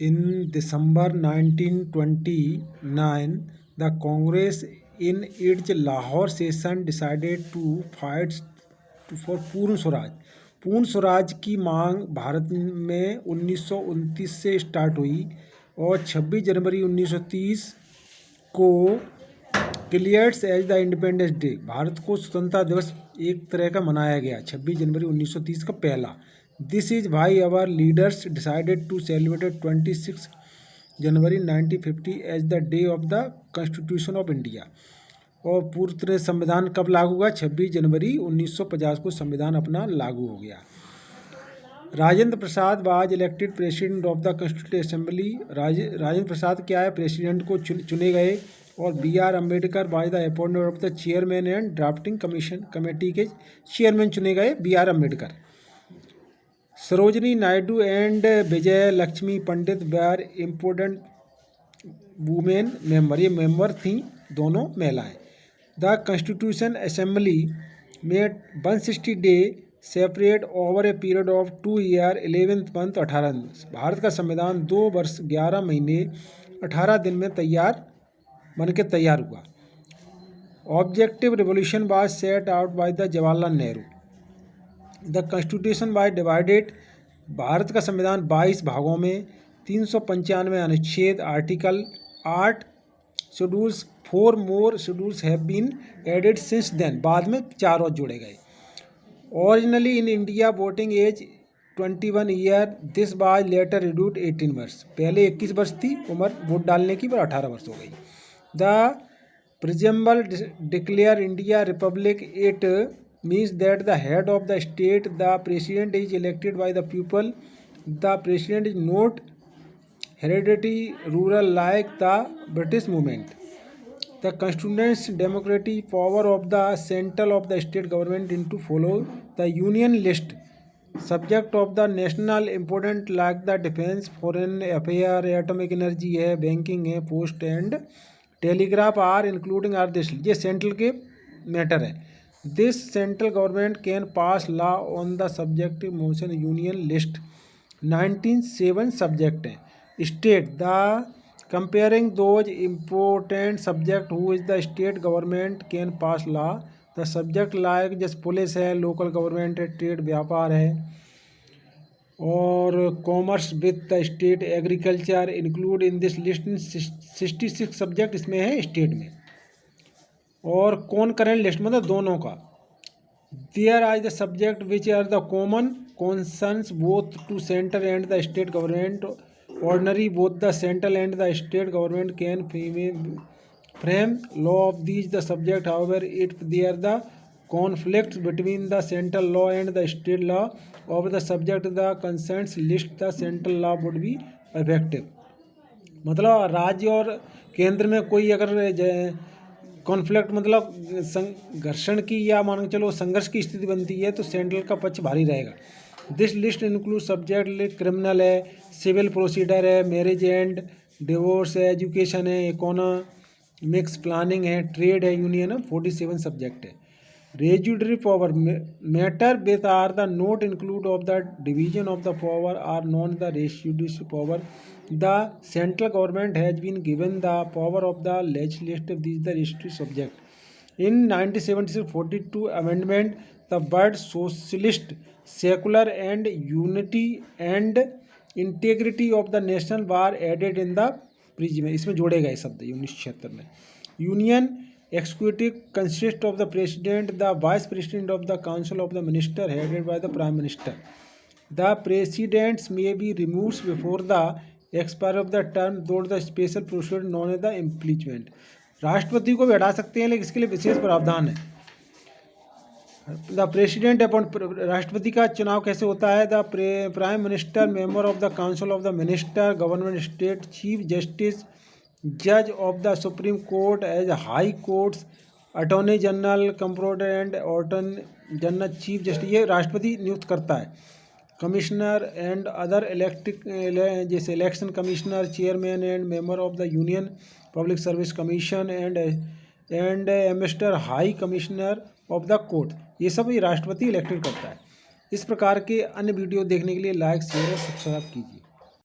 In December 1929, the Congress in its Lahore session decided to fight for पूर्ण स्वराज। पूर्ण स्वराज की मांग भारत में 1929 से स्टार्ट हुई और 26 जनवरी 1930 को clears as the independence day, Bharat को स्वतंत्रता दिवस एक तरह का मनाया गया 26 जनवरी 1930 का पहला। This is why our leaders decided to celebrate 26 January 1950 as the day of the constitution of India. और पूर्ण संविधान कब लागू हुआ? 26 जनवरी 1950 को संविधान अपना लागू हो गया। Rajendra Prasad was elected president of the constituent assembly. Rajendra Prasad क्या है? प्रेसिडेंट को चुने गए। और B R Ambedkar was the appointed of the chairman and drafting commission committee के चेयरमैन चुने गए B R Ambedkar. Sarojini Naidu and Vijay Lakshmi Pandit were important women member, ये मेंबर थी दोनों महिलाएं। द कॉन्स्टिट्यूशन असेंबली में 160 day separate over a period of 2 year 11 month 18 दिन। भारत का संविधान 2 वर्ष 11 महीने 18 दिन में बन के तैयार हुआ। Objective revolution was set out by the Jawaharlal Nehru. The constitution was divided, Bharat का संविधान 22 भागों में 395 अनुच्छेद, article 8 schedules, 4 more schedules have been added since then, बाद में 4 और जोड़े गए। Originally in India voting age 21 year, this was later reduced 18 वर्ष। पहले 21 वर्ष थी उम्र वोट डालने की, पर 18 वर्ष हो गई। The preamble declare India republic, it means that the head of the state, the president, is elected by the people. The president is not hereditary ruler like the British movement. The constitutional democratic power of the central of the state government into follow the union list. Subject of the national important like the defense, foreign affair, atomic energy है, banking है, post and telegraph are including are this, ये central के matter है। This central government can pass law on the subject motion union list। 19 subject हैं। State the comparing those important subject who is the state government can pass law. The subject like जैसे police है, local government है, trade व्यापार है, और commerce with the state, agriculture include in this list. 66 subject इसमें है state में। और कौन करेंट लिस्ट मतलब दोनों का। There are the subject which are the common concerns both to central and the state government. Ordinary both the central and the state government can frame law of these the subject, however if there the conflicts between the central law and the state law of the subject the concerns list, the central law would be effective। मतलब राज्य और केंद्र में कोई अगर conflict मतलब घर्षण की या मान के चलो संघर्ष की स्थिति बनती है तो सेंट्रल का पक्ष भारी रहेगा। This list include subject criminal है, सिविल प्रोसीडर है, मैरिज एंड डिवोर्स है, एजुकेशन है, इकोनॉमिक्स प्लानिंग है, ट्रेड है, यूनियन है। 47 सब्जेक्ट है। Residuary power matter with are the not include of the division of the power are known the residuary power. The central government has been given the power of the legislative, these the history subject. In 1976 42 amendment, the word socialist, secular and unity and integrity of the nation were added in the prism, इसमें जोड़े गए शब्द 1976 में। Union executive consists of the president, the vice president of the council of the minister headed by the prime minister. The presidents may be removed before the expiry of the term though the special procedure known as the impeachment। राष्ट्रपति को भी हटा सकते हैं लेकिन इसके लिए विशेष प्रावधान है। द प्रेसिडेंट अपॉइंट, राष्ट्रपति का चुनाव कैसे होता है? The prime minister, member of the council of the minister, government state, chief justice, जज of the supreme court as high courts, attorney general, comptroller and attorney general, chief justice, ये राष्ट्रपति नियुक्त करता है। कमिश्नर एंड अदर इलेक्टिक जैसे election commissioner, chairman and member of the union public service commission and ambassador, high commissioner of the court, ये सब ये राष्ट्रपति इलेक्टेड करता है। इस प्रकार के अन्य वीडियो देखने के लिए लाइक, शेयर और सब्सक्राइब कीजिए।